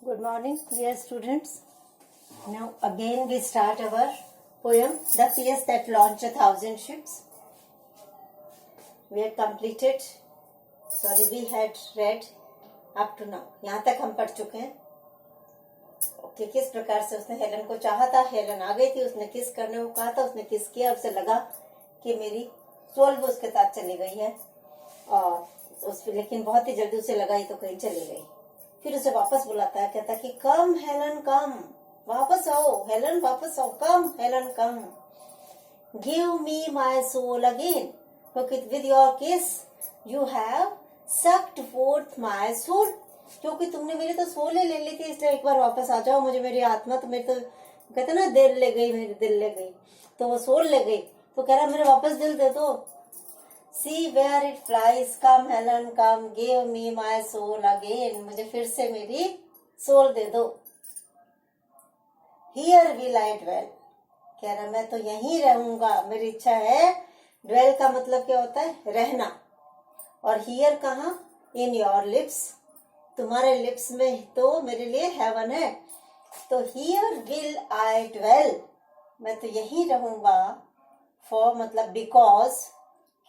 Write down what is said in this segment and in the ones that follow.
Good morning, dear students. Now again we start our poem, The Fears That Launch 1,000 Ships. We had we had read up to now. यहाँ तक हम पढ़ चुके हैं कि किस प्रकार से उसने हेलन को चाहा था, हेलन आ गई थी, उसने किस करने को कहा था, उसने किस किया, उसे लगा कि मेरी सोल भी उसके साथ चली गई है और लेकिन बहुत ही जल्दी उसे लगा ही तो कहीं चली गई। फिर उसे वापस बुलाता है, कहता है कि कम हेलन कम, वापस आओ हेलन, वापस आओ, come Helen come, give me my soul again, with your kiss you have sucked forth my soul, क्योंकि तुमने मेरी तो सोल ले ली थी, इसलिए एक बार वापस आ जाओ, मुझे मेरी आत्मा तो मेरी तो कहते ना दिल ले गई, मेरी दिल ले गई, तो वो सोल ले गई, तो कह रहा मेरे वापस दिल दे दो। See where it flies, come Helen, come, give me my soul again, मुझे फिर से मेरी सोल दे दो। Here will I dwell, कह रहा मैं तो यहीं रहूंगा, मेरी इच्छा है। dwell का मतलब क्या होता है? रहना। और here कहाँ? in your lips, तुम्हारे लिप्स में तो मेरे लिए हेवन है, तो here will I dwell, मैं तो यहीं रहूंगा। for मतलब because,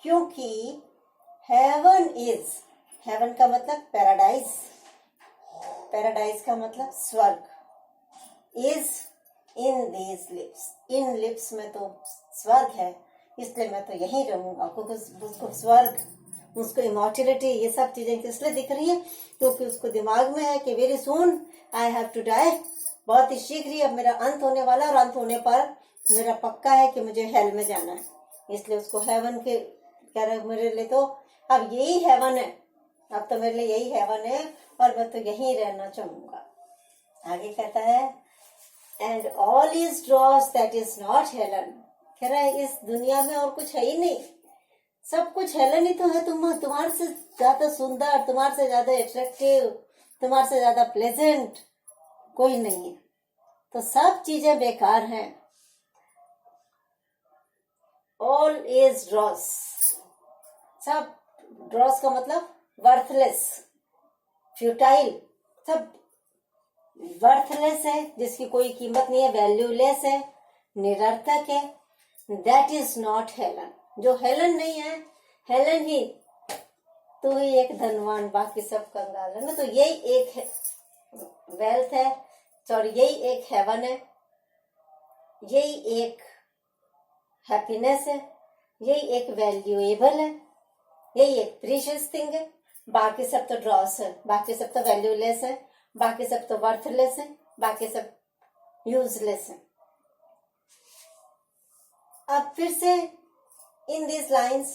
क्योंकि हेवन इज, हेवन का मतलब पैराडाइज, पैराडाइज का मतलब स्वर्ग, is in these lips, in lips में तो स्वर्ग है, इसलिए मैं तो यहीं रहूंगा, क्योंकि उसको स्वर्ग, उसको इमॉर्टिलिटी, ये सब चीजें इसलिए दिख रही है क्योंकि उसको दिमाग में है कि very soon I have to die, बहुत ही शीघ्र ही अब मेरा अंत होने वाला, और अंत होने पर मेरा पक्का है कि मुझे हेल में जाना है, इसलिए उसको हेवन के कह रहे मेरे लिए तो अब यही हेवन है, अब तो मेरे लिए यही हेवन है और मैं तो यहीं रहना चाहूंगा। आगे कहता है and all is dross that is not Helen, कह रहा है इस दुनिया में और कुछ है ही नहीं, सब कुछ हेलन ही तो है, तुम्हारे से ज्यादा सुंदर, तुम्हारे से ज्यादा अट्रैक्टिव, तुम्हारे से ज्यादा प्लेजेंट कोई नहीं है, तो सब चीजें बेकार हैं। ऑल इज ड्रॉस, सब, ड्रॉस का मतलब वर्थलेस, फ्यूटाइल, सब वर्थलेस है, जिसकी कोई कीमत नहीं है, वैल्यूलेस है, निरर्थक है। दैट इज नॉट हेलन, जो हेलन नहीं है, हेलन ही तो ही एक धनवान, बाकी सब कंगाल है ना, तो यही एक वेल्थ है, सॉरी यही एक हेवन है, यही एक हैप्पीनेस है, यही एक वैल्यूएबल है, यही एक प्रीशियस थिंग है, बाकी सब तो ड्रॉस है, बाकी सब तो वैल्यूलेस है, बाकी सब तो वर्थलेस है, बाकी सब यूजलेस है। अब फिर से in this lines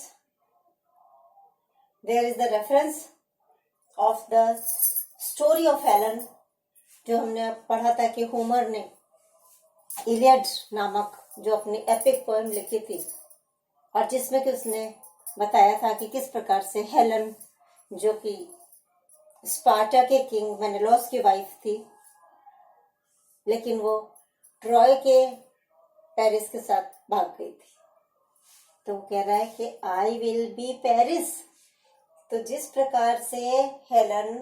there is the reference of the story of Helen, जो हमने पढ़ा था कि होमर ने इलियड नामक जो अपनी एपिक पोएम लिखी थी, और जिसमें कि उसने बताया था कि किस प्रकार से हेलन, जो कि स्पार्टा के किंग मेनेलॉस की वाइफ थी, लेकिन वो ट्रॉय के पेरिस के साथ भाग गई थी, तो वो कह रहा है कि आई विल बी पेरिस। तो जिस प्रकार से हेलन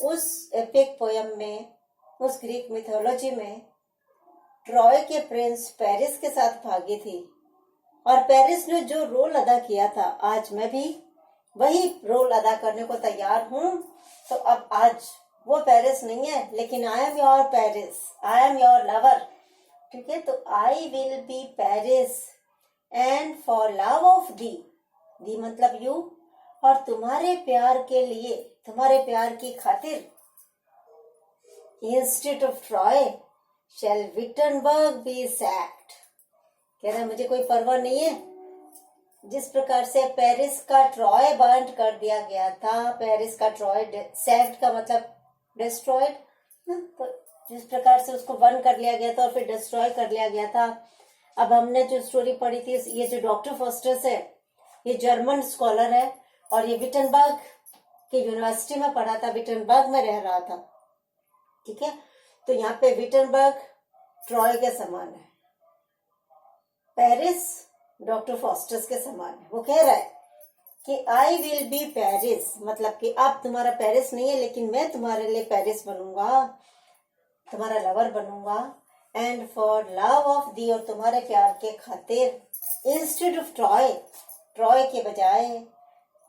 उस एपिक पोयम में, उस ग्रीक मिथोलॉजी में ट्रॉय के प्रिंस पेरिस के साथ भागी थी, और पेरिस ने जो रोल अदा किया था, आज मैं भी वही रोल अदा करने को तैयार हूं। तो अब आज वो पेरिस नहीं है, लेकिन I am your Paris, I am your lover, ठीक है, तो I will be Paris and for love of thee, thee मतलब यू, और तुम्हारे प्यार के लिए, तुम्हारे प्यार की खातिर, instead of Troy shall Wittenberg be sacked, कह रहा मुझे कोई परवाह नहीं है, जिस प्रकार से पेरिस का ट्रॉय बर्न कर दिया गया था, पेरिस का ट्रॉय, सैक्ड का मतलब डिस्ट्रॉयड, तो जिस प्रकार से उसको बर्न कर लिया गया था और फिर डिस्ट्रॉय कर लिया गया था। अब हमने जो स्टोरी पढ़ी थी, ये जो डॉक्टर फॉस्टर्स है, ये जर्मन स्कॉलर है, और ये विटनबर्ग की यूनिवर्सिटी में पढ़ा था, विटनबर्ग में रह रहा था, ठीक है, तो यहाँ पे विटनबर्ग ट्रॉय के समान है, पेरिस डॉक्टर फॉस्टर्स के समान है। वो कह रहा है कि आई विल बी पेरिस, मतलब कि अब तुम्हारा पेरिस नहीं है, लेकिन मैं तुम्हारे लिए पेरिस बनूंगा, तुम्हारा लवर बनूंगा। एंड फॉर लव ऑफ दी, और तुम्हारे प्यार के खातिर इंस्टेड ऑफ ट्रॉय, ट्रॉय के बजाय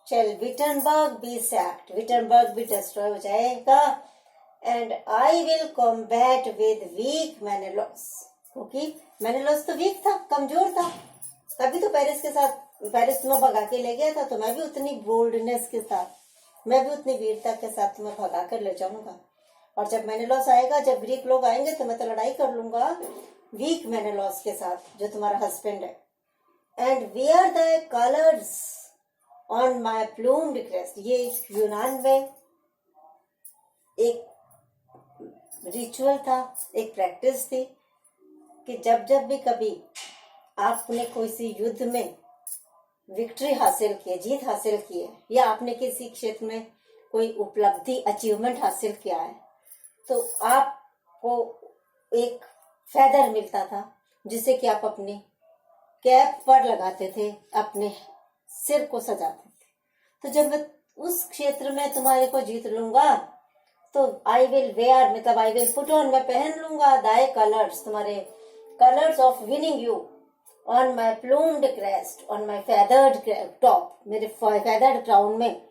shall Wittenberg be sacked, Wittenberg भी डिस्ट्रॉय हो जाएगा। And I will combat with weak Menelaus, क्योंकि मेनेलॉस तो वीक था, कमजोर था, तभी तो पेरिस के साथ, पेरिस तुम्हें भगा के ले गया था, तो मैं भी उतनी बोल्डनेस के साथ, मैं भी उतनी वीरता के साथ तुम्हें भगा कर ले जाऊंगा। और जब मेनेलॉस आएगा, जब ग्रीक लोग आएंगे, तो मैं तो लड़ाई कर लूंगा वीक मेनेलॉस के साथ, जो तुम्हारा हस्बैंड है। And wear the colours on my plumed crest, ये यूनान में एक रिचुअल था, एक प्रैक्टिस थी कि जब जब भी कभी आपने कोई सी युद्ध में विक्ट्री हासिल की है, जीत हासिल की है, या आपने किसी क्षेत्र में कोई उपलब्धि, अचीवमेंट हासिल किया है, तो आपको एक फेदर मिलता था जिसे कि आप अपनी कैप पर लगाते थे, अपने सिर को सजाते थे। तो जब मैं उस क्षेत्र में तुम्हारे को जीत लूंगा, तो आई विल वेयर, मतलब आई विल पुट ऑन, मैं पहन लूंगा दाई कलर्स, तुम्हारे colours of winning you on my plumed crest, on my feathered top, मेरे फेदर्ड क्राउन में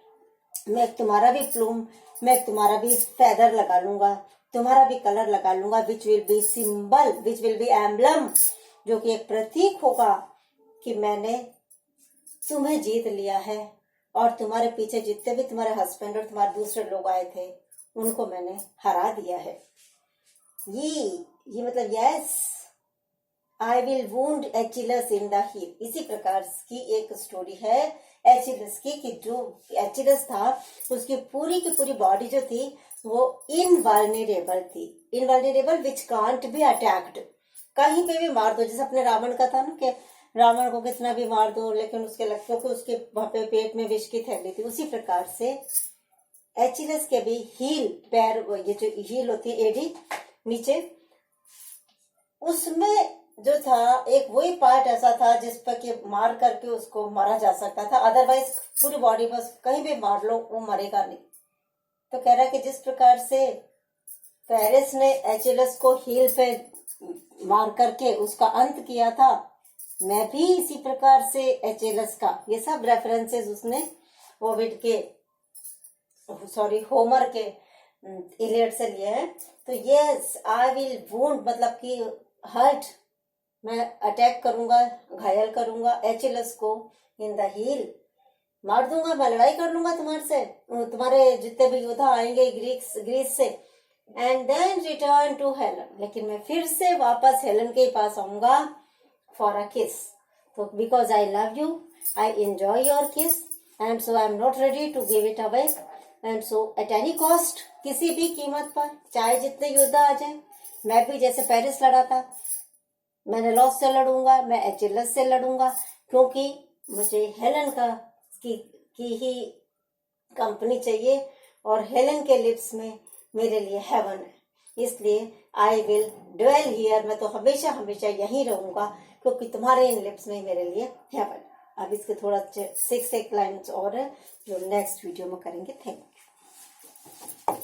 मैं तुम्हारा भी प्लूम, मैं तुम्हारा भी फेदर लगा लूंगा, तुम्हारा भी कलर लगा लूंगा, which will be symbol, which will be emblem, जो कि एक प्रतीक होगा कि मैंने तुम्हें जीत लिया है, और तुम्हारे पीछे जितने भी तुम्हारे हस्बैंड और तुम्हारे दूसरे लोग आए थे, उनको मैंने हरा दिया है। ये मतलब yes, I will wound Achilles in the heel, इसी प्रकार की एक स्टोरी है एचिलस की, कि जो एचिलस था उसकी की पूरी बॉडी जो थी वो इनवल्नरेबल थी, इनवल्नरेबल विच कांट बी अटैक्ड, कहीं पे भी मार दो, जैसे अपने रावण का था ना, कि रावण को कितना भी मार दो लेकिन उसके लगते को उसके वहां पे पेट में विष की थैली थी, उसी प्रकार से एचिलस के भी हील, पैर, ये जो हील होती है एडी नीचे, उसमें जो था एक वही पार्ट ऐसा था जिस पर कि मार करके उसको मारा जा सकता था, अदरवाइज पूरी बॉडी बस कहीं भी मार लो वो मरेगा नहीं। तो कह रहा है कि जिस प्रकार से पेरिस ने एचिलस को हील पे मार करके उसका अंत किया था, मैं भी इसी प्रकार से एचिलस का, ये सब रेफरेंसेस उसने ओविड के, होमर के इलियड से लिए हैं। तो यस, आई विल वुंड, मतलब कि हर्ट, मैं अटैक करूंगा, घायल करूंगा एचिलस को इन द हील, मार दूंगा, मैं लड़ाई कर लूंगा तुम्हारे से, तुम्हारे जितने भी योद्धा आएंगे ग्रीस से। And then return to Helen, लेकिन मैं फिर से वापस हेलन के पास आऊंगा फॉर अ किस, तो because I love you, I enjoy your kiss, and so I am not ready to give it away, and so at any cost, किसी भी कीमत पर, चाहे जितने योद्धा आ जाए, मैं भी जैसे पेरिस लड़ा था, मैंने लॉस से लड़ूंगा, मैं एचिलस से लड़ूंगा, क्योंकि मुझे हेलन की ही कंपनी चाहिए, और हेलन के लिप्स में मेरे लिए हेवन है, इसलिए आई विल ड्वेल हियर, मैं तो हमेशा हमेशा यहीं रहूंगा, क्योंकि तुम्हारे इन लिप्स में मेरे लिए हेवन। अब इसके थोड़ा 6 लाइन्स और है जो नेक्स्ट वीडियो में करेंगे। Thank you.